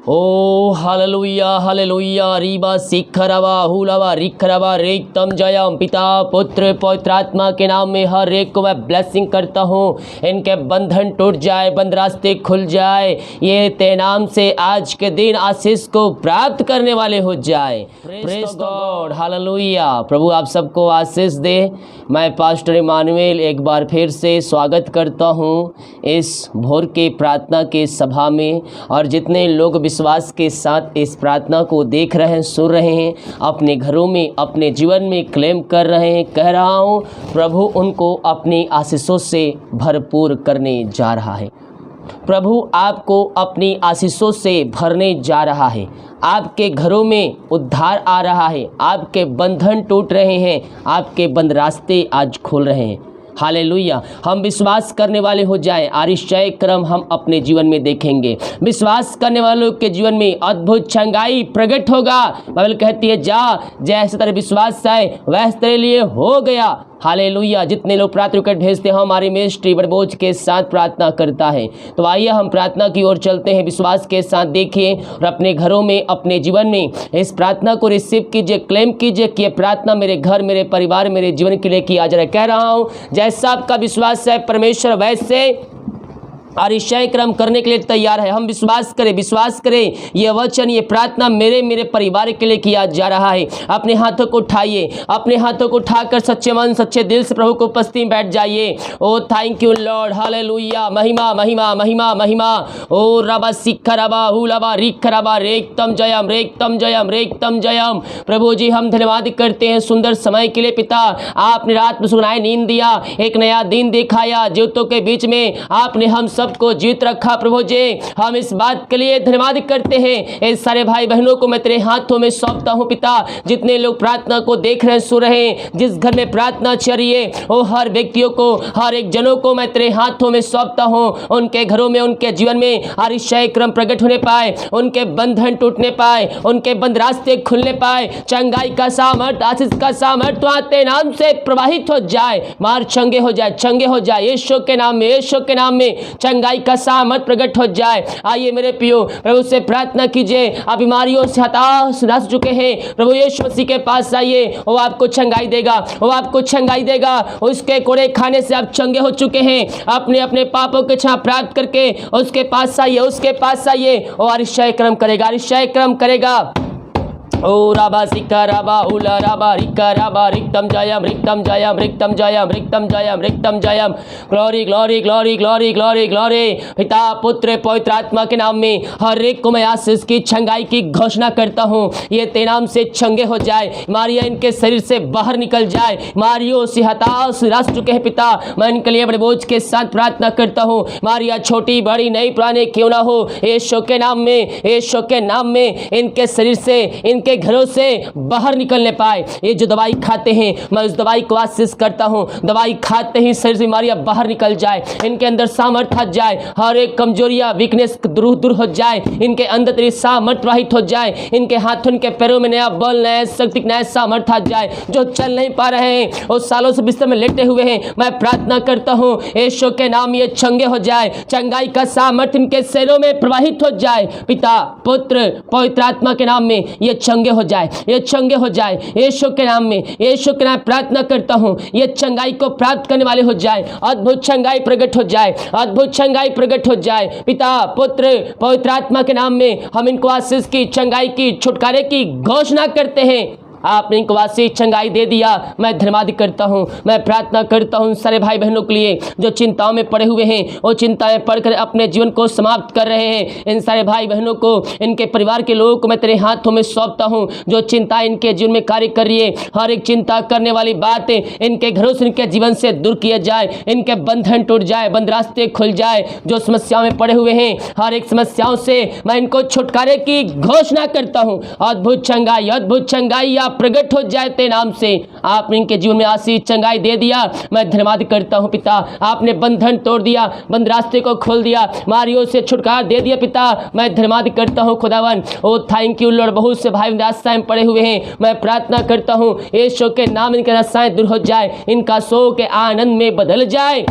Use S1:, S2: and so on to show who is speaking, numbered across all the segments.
S1: ओ hallelujah hallelujah Reeba सिखरवा हुलवा रिखरवा रेतम Jayam. पिता पुत्र पवित्र आत्मा के नाम में हर एक को मैं ब्लेसिंग करता हूँ। इनके बंधन टूट जाए, बंद रास्ते खुल जाए, ये तेरे नाम से आज के दिन आशीष को प्राप्त करने वाले हो जाए। Praise God hallelujah. प्रभु आप सबको आशीष दे। मैं पास्टर इमानुएल एक बार फिर से स्वागत करता हूँ इस भोर के प्रार्थना के सभा में। और जितने लोग विश्वास के साथ इस प्रार्थना को देख रहे हैं, सुन रहे हैं, अपने घरों में अपने जीवन में क्लेम कर रहे हैं, कह रहा हूँ प्रभु उनको अपनी आशीषों से भरपूर करने जा रहा है। प्रभु आपको अपनी आशीषों से भरने जा रहा है। आपके घरों में उद्धार आ रहा है, आपके बंधन टूट रहे हैं, आपके बंद रास्ते आज खुल रहे हैं। हालेलुया। हम विश्वास करने वाले हो जाए, आश्चर्य क्रम हम अपने जीवन में देखेंगे। विश्वास करने वालों के जीवन में अद्भुत चंगाई प्रकट होगा। बाइबल कहती है जा जैसे तेरे विश्वास है वैसे तेरे लिए हो गया। हालेलुया। जितने लोग प्रार्थना रिक्वेस्ट भेजते हैं हमारी मिनिस्ट्री बड़े बोझ के साथ प्रार्थना करता है। तो आइए हम प्रार्थना की ओर चलते हैं। विश्वास के साथ देखिए और अपने घरों में अपने जीवन में इस प्रार्थना को रिसीव कीजिए, क्लेम कीजिए कि ये प्रार्थना मेरे घर, मेरे परिवार, मेरे जीवन के लिए किया जा रहा है। कह रहा हूँ जैसा आपका विश्वास है परमेश्वर वैसे आश्चर्य क्रम करने के लिए तैयार है। हम विश्वास करें ये वचन, ये प्रार्थना मेरे परिवार के लिए किया जा रहा है। अपने हाथों को उठाइए, अपने हाथों को उठाकर सच्चे मन सच्चे दिल से प्रभु को उपस्थिति में बैठ जाइए। ओ थैंक यू लॉर्ड हालेलुया। महिमा महिमा महिमा महिमा। ओ रबा सिख रबा हुलबा रिख रबा रेतम जयम रेतम जयम रेतम जयम। प्रभु जी हम धन्यवाद करते हैं सुंदर समय के लिए। पिता आपने रात में सुनाए नींद दिया, एक नया दिन दिखाया, ज्योतों के बीच में आपने हम को जीत रखा। प्रभु जी हम इस बात के लिए धन्यवाद करते हैं। इस सारे भाई बहनों को मैं तेरे हाथों में सौंपता हूं पिता। जितने लोग प्रार्थना को देख रहे हैं, सुन रहे हैं, जिस घर में प्रार्थना चल रही है वो हर व्यक्तियों को, हर एक जनों को मैं तेरे हाथों में सौंपता हूं। उनके घरों में, उनके जीवन में आश्चर्य क्रम प्रकट होने पाए, उनके बंधन टूटने पाए, उनके बंद रास्ते खुलने पाए। चंगाई का सामर्थ, आशीष का सामर्थ तेरे नाम से प्रवाहित हो जाए। मार चंगे हो जाए, चंगे हो जाए यीशु के नाम में, यीशु के नाम में चंगाई का सामर्थ प्रकट हो जाए। आइए मेरे प्रियो प्रभु से प्रार्थना कीजिए। आप बीमारियों से हताश नस चुके हैं, प्रभु यीशु मसीह के पास आइए, वो आपको चंगाई देगा, वो आपको चंगाई देगा। उसके कोड़े खाने से आप चंगे हो चुके हैं। अपने अपने पापों के क्षमा प्राप्त करके उसके पास आइए, उसके पास आइए। वो आश्चर्य क्रम करेगा, आश्चर्य क्रम करेगा। ओ राबा सिका राबा उला राबा रिका राबा रिक्तम जयम रिक्तम जयम रिक्तम जयम रिक्तम जयम रिक्तम जयम। Glory glory glory glory glory glory. पिता पुत्र पवित्र आत्मा के नाम में हर एक को मैं आशीष की चंगाई की घोषणा करता हूँ। ये तेरे नाम से चंगे हो जाए, मारिया इनके शरीर से बाहर निकल जाए। मारियो से हताश निराश चुके हैं पिता, मैं इनके लिए बड़े बोझ के साथ प्रार्थना करता हूँ। मारिया छोटी बड़ी नई पुराने क्यों ना हो, यीशु के नाम में, यीशु के नाम में इनके शरीर से, इनके घरों से बाहर निकलने पाए। ये जो दवाई खाते हैं मैं उस दवाई को आशीष करता हूं। दवाई खाते ही शरीर से बीमारियां बाहर निकल जाए, इनके अंदर सामर्थ्य आ जाए, हर एक कमजोरियां वीकनेस दूर हो जाए, इनके अंदर तेरी सामर्थ्य प्रवाहित हो जाए, इनके हाथों इनके पैरों में नया बल, नया शक्ति, नया सामर्थ्य आ जाए। जो चल नहीं पा रहे हैं और सालों से बिस्तर में लेटे हुए हैं, मैं प्रार्थना करता हूं यीशु के नाम ये चंगे हो जाए। चंगाई का सामर्थ्य इनके शरीरों में प्रवाहित हो जाए। पिता पुत्र पवित्र आत्मा के नाम में ये चंगे हो जाए, ये चंगे हो जाए यीशु के नाम में। यीशु के नाम प्रार्थना करता हूं ये चंगाई को प्राप्त करने वाले हो जाए। अद्भुत चंगाई प्रकट हो जाए, अद्भुत चंगाई प्रकट हो जाए। पिता पुत्र पवित्र आत्मा के नाम में हम इनको आशीष की, चंगाई की, छुटकारे की घोषणा करते हैं। आपने इनको वासी चंगाई दे दिया, मैं धन्यवाद करता हूं। मैं प्रार्थना करता हूं सारे भाई बहनों के लिए जो चिंताओं में पड़े हुए हैं, वो चिंताएं पढ़कर अपने जीवन को समाप्त कर रहे हैं। इन सारे भाई बहनों को, इनके परिवार के लोगों को मैं तेरे हाथों में सौंपता हूं। जो चिंता इनके जीवन में कार्य कर रही है, हर एक चिंता करने वाली बात इनके घरों से, इनके जीवन से दूर किया जाए, इनके बंधन टूट जाए, बंद रास्ते खुल जाए। जो समस्याओं में पड़े हुए हैं, हर एक समस्याओं से मैं इनको छुटकारे की घोषणा करता हूं। अद्भुत चंगाई, अद्भुत चंगाई प्रकट हो जाए तेरे नाम से। आपने इनके जीवन में आशीष चंगाई दे दिया, मैं धन्यवाद करता हूं पिता। आपने बंधन तोड़ दिया, बंद रास्ते को खोल दिया, मारियों से छुटकारा दे दिया पिता, मैं धन्यवाद करता हूं खुदावन। ओ थैंक यू लॉर्ड। बहुत से भाई आशाएं पड़े हुए हैं, मैं प्रार्थना करता हूं यीशु के नाम इनके आशाएं दूर हो जाए, इनका शोक आनंद में बदल जाए।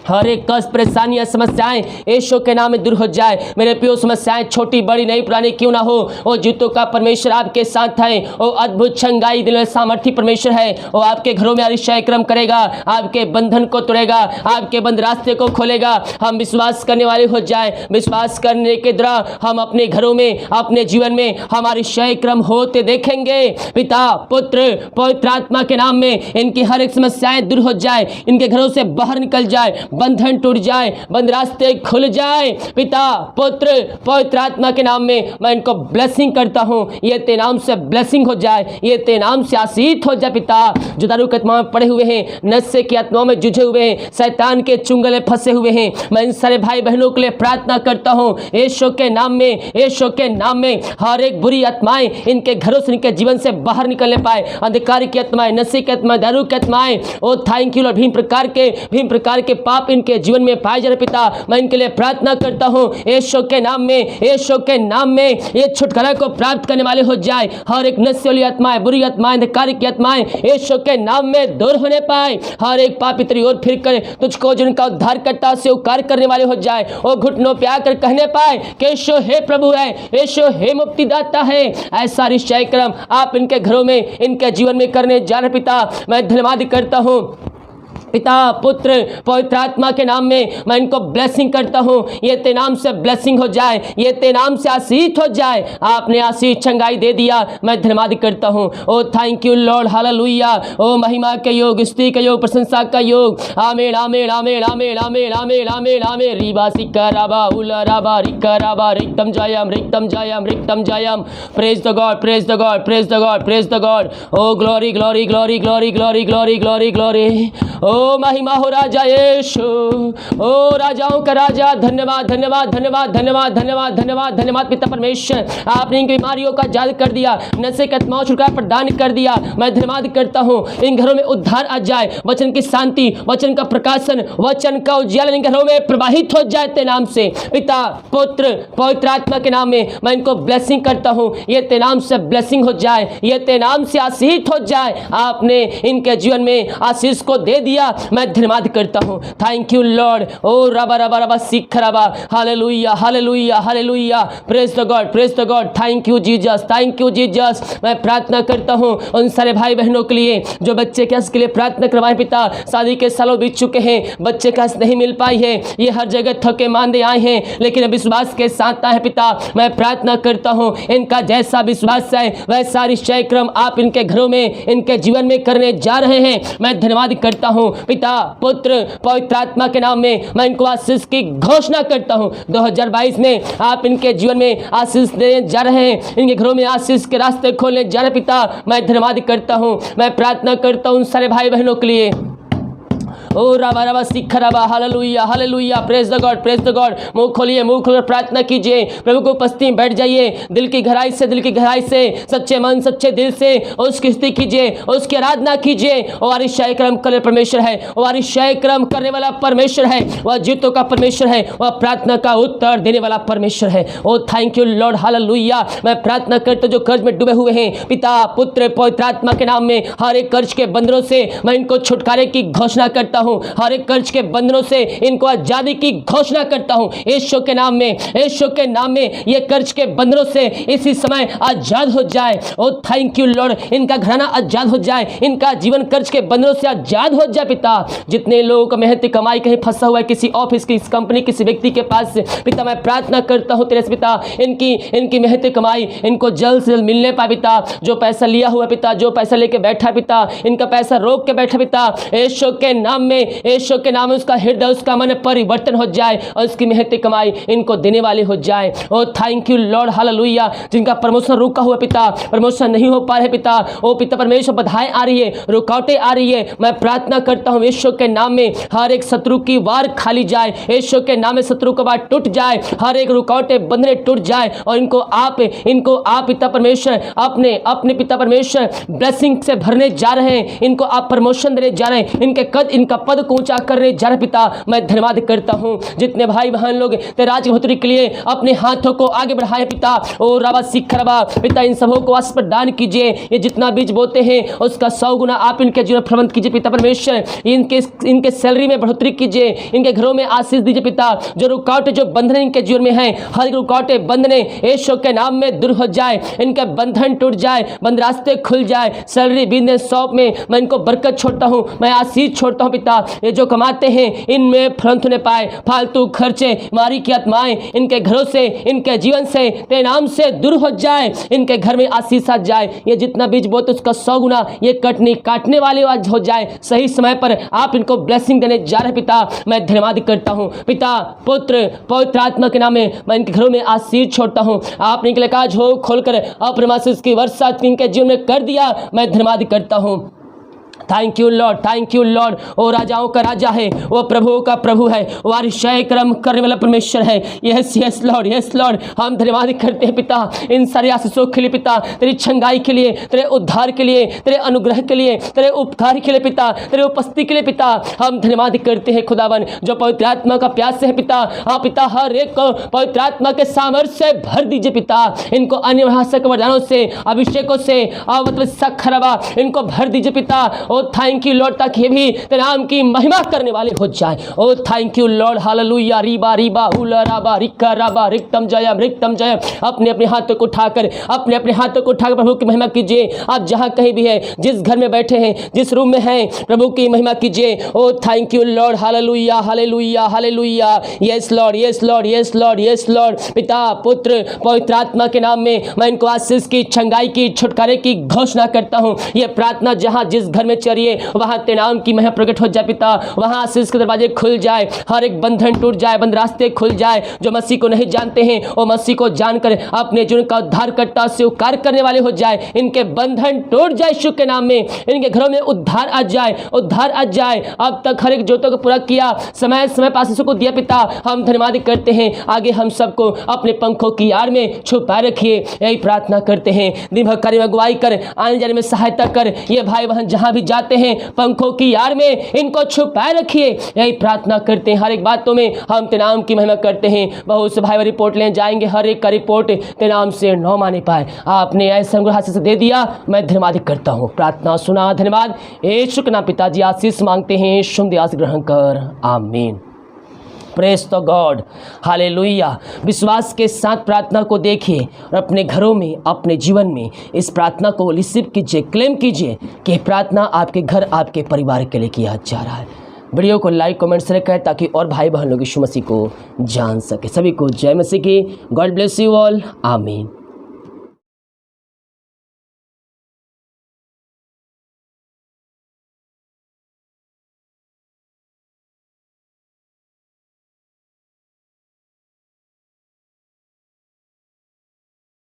S1: हर एक कष्ट, परेशानियां, समस्याएं यीशु के नाम में दूर हो जाए। मेरे प्रियो, समस्याएं छोटी बड़ी नई पुरानी क्यों ना हो, वो जूतों का परमेश्वर आपके साथ है। वो अद्भुत छंगाई दिल में सामर्थी परमेश्वर है। वो आपके घरों में अधिशय क्रम करेगा, आपके बंधन को तोड़ेगा, आपके बंद रास्ते को खोलेगा। हम विश्वास करने वाले हो जाए। विश्वास करने के द्वारा हम अपने घरों में, अपने जीवन में हमारी अधिशय क्रम होते देखेंगे। पिता, पुत्र, पवित्र आत्मा के नाम में इनकी हर एक समस्याएं दूर हो जाए, इनके घरों से बाहर निकल जाए, बंधन टूट जाए, बंद रास्ते खुल जाए। पिता, पुत्र, पवित्र आत्मा के नाम में मैं इनको ब्लेसिंग करता हूँ। ये तेरे नाम से ब्लेसिंग हो जाए, ये तेरे नाम से आशीष हो जाए। पिता, जो दारू की आत्मा में पड़े हुए हैं, नशे की आत्माओं में जुझे हुए हैं, शैतान के चुंगल में फंसे हुए हैं, मैं इन सारे भाई बहनों के लिए प्रार्थना करता हूँ यीशु के नाम में, यीशु के नाम में हर एक बुरी आत्माएं इनके घरों से, इनके जीवन से बाहर निकलने पाए। अंधकार की आत्माएं, नशे की आत्माएं, दारू की आत्माएं, ओ थैंक यू लॉर्ड, भिन्न प्रकार के पाप इनके जीवन में पाए जा रहे। पिता, मैं इनके लिए प्रार्थना करता हूँ यीशु के नाम में, यीशु के नाम में ये छुटकारा को प्राप्त करने वाले हो जाए। हर एक नशे वाली आत्माएं, बुरी आत्माएं, अंधकार की आत्माएं यीशु के नाम में दूर होने पाए। हर एक पापी तेरी ओर फिर कर तुझको जिनका उद्धारकर्ता स्वीकार करने वाले हो जाए। वो घुटनों पे आकर कहने पाए कि यीशु हे प्रभु है, यीशु हे मुक्तिदाता है। ऐसा निश्चय क्रम आप इनके घरों में, इनके जीवन में करने जा रहे। पिता, मैं धन्यवाद करता हूँ। पिता, पुत्र, पवित्र आत्मा के नाम में मैं इनको ब्लेसिंग करता हूँ। ये तेरे नाम से ब्लेसिंग हो जाए, ये तेरे नाम से आशीष हो जाए। आपने आशीष चंगाई दे दिया, मैं धन्यवाद करता हूँ। ओ थैंक यू लॉर्ड, हालेलुया। ओ महिमा के योग, स्तुति का योग, प्रशंसा का योग। आमीन, आमीन, आमीन, आमीन, आमीन, आमीन, आमीन, आमीन। रीबा सिक्का राबा उला राबा रिक्का राबा रिक्तम जायम, रिक्तम जायम, रिक्तम जायम। Praise the God, praise the God, praise the God, praise the God. Oh glory, glory, glory, glory, glory, glory, glory, glory. ओ महिमा हो राजा यीशु, ओ राजाओं का राजा। धन्यवाद, धन्यवाद, धन्यवाद, धन्यवाद, धन्यवाद, धन्यवाद, धन्यवाद। पिता परमेश्वर, आपने इन बीमारियों का जाल कर दिया, नशे के आत्माओं छुटकारा प्रदान कर दिया। मैं धन्यवाद करता हूँ। इन घरों में उद्धार आ जाए, वचन की शांति, वचन का प्रकाशन, वचन का उज्ज्वल इन घरों में प्रवाहित हो जाए तेरे नाम से। पिता, पुत्र, पवित्र आत्मा के नाम में मैं इनको ब्लेसिंग करता हूँ। ये तेरे नाम से ब्लेसिंग हो जाए, ये तेरे नाम से आशीष हो जाए। आपने इनके जीवन में आशीष को दे दिया, मैं धन्यवाद करता हूँ। Thank you Lord. O rava rava rava Sikh rava, hallelujah, hallelujah, hallelujah. Praise the God, praise the God. Thank you Jesus, thank you Jesus. मैं प्रार्थना करता हूँ उन सारे भाई बहनों के लिए जो बच्चे के हंस के लिए प्रार्थना करवाएं। पिता, शादी के सालों बीत चुके हैं, बच्चे का हंस नहीं मिल पाई है, ये हर जगह थके मांदे आए हैं, लेकिन विश्वास के साथ आए। पिता, मैं प्रार्थना करता हूँ इनका जैसा विश्वास है वैसा निश्चय क्रम आप इनके घरों में, इनके जीवन में करने जा रहे हैं। मैं धन्यवाद करता हूँ। पिता, पुत्र, पवित्र आत्मा के नाम में मैं इनको आशीष की घोषणा करता हूँ। 2022 में आप इनके जीवन में आशीष देने जा रहे हैं, इनके घरों में आशीष के रास्ते खोलने जा रहे। पिता, मैं धन्यवाद करता हूँ। मैं प्रार्थना करता हूँ उन सारे भाई बहनों के लिए। ओ रबा रबा सिख रबा, hallelujah, hallelujah. Praise the God, praise the God. मुंह खोलिए, मुंह खोलकर प्रार्थना कीजिए। प्रभु को उपस्थिति में बैठ जाइए। दिल की गहराई से, दिल की गहराई से, सच्चे मन, सच्चे दिल से उसकी स्तुति कीजिए, उसकी आराधना कीजिए। वह अधिशय क्रम करने परमेश्वर है, वह अधिशय क्रम करने वाला परमेश्वर है, वह जीतों का परमेश्वर है, वह प्रार्थना का उत्तर देने वाला परमेश्वर है। ओ थैंक यू लॉर्ड, हालेलुया। मैं प्रार्थना करता जो कर्ज में डूबे हुए हैं, पिता, पुत्र, पवित्र आत्मा के नाम में हर एक कर्ज के बंधनों से मैं इनको छुटकारे की घोषणा करता हूं। हर एक कर्ज के बंधनों से इनको आजादी की घोषणा करता हूं यीशु के नाम में, यीशु के नाम में। ये कर्ज के बंधनों से इसी समय आजाद हो जाए। ओ थैंक यू लॉर्ड, इनका घराना आजाद हो जाए, इनका जीवन कर्ज के बंधनों से आजाद हो जाए। पिता, जितने लोगों का मेहनती कमाई कहीं फंसा हुआ है, किसी ऑफिस की, कंपनी, किसी व्यक्ति के पास, पिता मैं प्रार्थना करता हूं तेरे से पिता, इनकी मेहनती कमाई इनको जल्द से जल्द मिलने पाए। पिता, जो पैसा लिया हुआ पिता, जो पैसा लेके बैठा पिता, इनका पैसा रोक के बैठा पिता, यीशु के नाम में, यीशु के नाम में उसका हृदय, उसका मन परिवर्तन हो जाए और उसकी मेहनती कमाई इनको देने वाली हो जाए। Oh thank you Lord, hallelujah. जिनका प्रमोशन रुका हुआ पिता, प्रमोशन नहीं हो पा रहे पिता, ओ पिता परमेश्वर, बाधाएं आ रही है, रुकावटें आ रही है, मैं प्रार्थना करता हूँ यीशु के नाम में हर एक शत्रु की वार खाली जाए, यीशु के नाम में शत्रु का वार टूट जाए, हर एक रुकावटें बंधने टूट जाए और इनको आप पिता परमेश्वर अपने पिता परमेश्वर ब्लेसिंग से भरने जा रहे हैं। इनको आप प्रमोशन देने जा रहे हैं, इनके कद, इनका पद को ऊंचा करने जा रहे पिता, मैं धन्यवाद करता हूँ। जितने भाई बहन लोग तेरे राज्य की बढ़ोतरी के लिए अपने हाथों को आगे बढ़ाए पिता, ओ रवा सिख रवा पिता, इन सबों को आशीष प्रदान कीजिए। ये जितना बीज बोते हैं उसका 100 गुना आप इनके जीवन प्रबंध कीजिए पिता परमेश्वर। इनके सैलरी में बढ़ोतरी कीजिए, इनके घरों में आशीष दीजिए पिता। जो रुकावटें जो बंधन इनके जीवन में हैं, हर रुकावटें बंधने यीशु के नाम में दूर हो जाए, इनके बंधन टूट जाए, बंद रास्ते खुल जाए। सैलरी बिजनेस शॉप में मैं इनको बरकत छोड़ता हूँ, मैं आशीष छोड़ता हूँ पिता। ये जो कमाते हैं इनमें फलंत होने पाए, फालतू खर्चे मारी की आत्माएं इनके घरों से, इनके जीवन से तेरे नाम से दूर हो जाए, इनके घर में आशीष आ जाए। ये जितना बीज बोते उसका 100 गुना ये काटने वाले आज हो जाए। सही समय पर आप इनको ब्लेसिंग देने जा रहे पिता, मैं धन्यवाद करता हूँ पिता। पुत्र पवित्र आत्मा के नाम में मैं इनके घरों में आशीष छोड़ता हूँ। आपने इनके लिए काज हो खोलकर अपने आशीष की वर्षा इनके जीवन में कर दिया, मैं धन्यवाद करता हूँ। Thank you Lord, thank you Lord. वो राजाओं का राजा है, वो प्रभुओं का प्रभु है, वो अतिशय कर्म करने वाला परमेश्वर है। Yes yes Lord, yes Lord. हम धन्यवाद करते हैं पिता इन सारे आशीषों के लिए पिता, तेरी छंगाई के लिए, तेरे उद्धार के लिए, तेरे अनुग्रह के लिए, तेरे उपकार के लिए पिता, तेरे उपस्थिति के लिए पिता। हम धन्यवाद करते हैं खुदावन। जो पवित्र आत्मा का प्यास से है पिता, हाँ पिता, हर एक को पवित्र आत्मा के सामर्थ्य से भर दीजिए पिता। इनको अन्य भाषा के वरदानों से, अभिषेकों से, मतलब सखरवा इनको भर दीजिए पिता। ओ थैंक यू लॉर्ड, ताकि भी तेरे नाम की महिमा करने वाले हो जाए। Oh thank you Lord, hallelujah. रीबा रीबा हुला राबा रिक्का राबा रिक्तम जयम रिक्तम जयम। अपने अपने हाथों को उठाकर, अपने अपने हाथों को उठाकर प्रभु की महिमा कीजिए। आप जहां कहीं भी है, जिस घर में बैठे हैं, जिस रूम में हैं, प्रभु की महिमा कीजिए। Oh thank you Lord, hallelujah hallelujah hallelujah. Yes Lord, yes Lord, yes Lord, yes Lord. पिता पुत्र पवित्र आत्मा के नाम में मैं इनको आशीष की, छंगाई की, छुटकारे की घोषणा करता हूँ। यह प्रार्थना जहां जिस घर में चलिए वहां तेरे नाम की महिमा प्रकट हो जाए पिता। वहां आशीष के दरवाजे खुल जाए, हर एक बंधन टूट जाए, बंद रास्ते खुल जाए। जो मसीह को नहीं जानते हैं वो मसीह को जानकर अपने जीवन का उद्धारकर्ता स्वीकार करने वाले हो जाए। इनके बंधन टूट जाए यीशु के नाम में। इनके घरों में उद्धार आ जाए, उद्धार आ जाए। अब तक हर एक जोतों को पूरा किया, समय समय पर आशीषों को दिया पिता। हम धन्यवाद करते हैं। आगे हम सबको अपने पंखों की आड़ में छुपाए रखिए, यही प्रार्थना करते हैं। दिन भर कार्य में अगुवाई कर, आने जाने में सहायता कर। ये भाई बहन जहां भी जाते हैं पंखों की आड़ में इनको छुपाए रखिए, यही प्रार्थना करते हैं। हर एक बातों में हम तेरे नाम की महिमा करते हैं। बहुत से भाई रिपोर्ट लेने जाएंगे, हर एक का रिपोर्ट तेरे नाम से न माने पाए। आपने ऐसे अनुग्रह से दे दिया, मैं धन्यवाद करता हूँ। प्रार्थना सुना, धन्यवाद। यीशु के नाम पिताजी आशीष मांगते हैं, शुभ आशीष ग्रहण कर, आमीन। प्रेज तो गॉड, हालेलुया। विश्वास के साथ प्रार्थना को देखिए और अपने घरों में, अपने जीवन में इस प्रार्थना को रिसीव कीजिए, क्लेम कीजिए कि प्रार्थना आपके घर, आपके परिवार के लिए किया जा रहा है। वीडियो को लाइक कमेंट से करें ताकि और भाई बहन लोग यीशु मसीह को जान सके। सभी को जय मसीह की। गॉड ब्लेस यू ऑल, आमीन।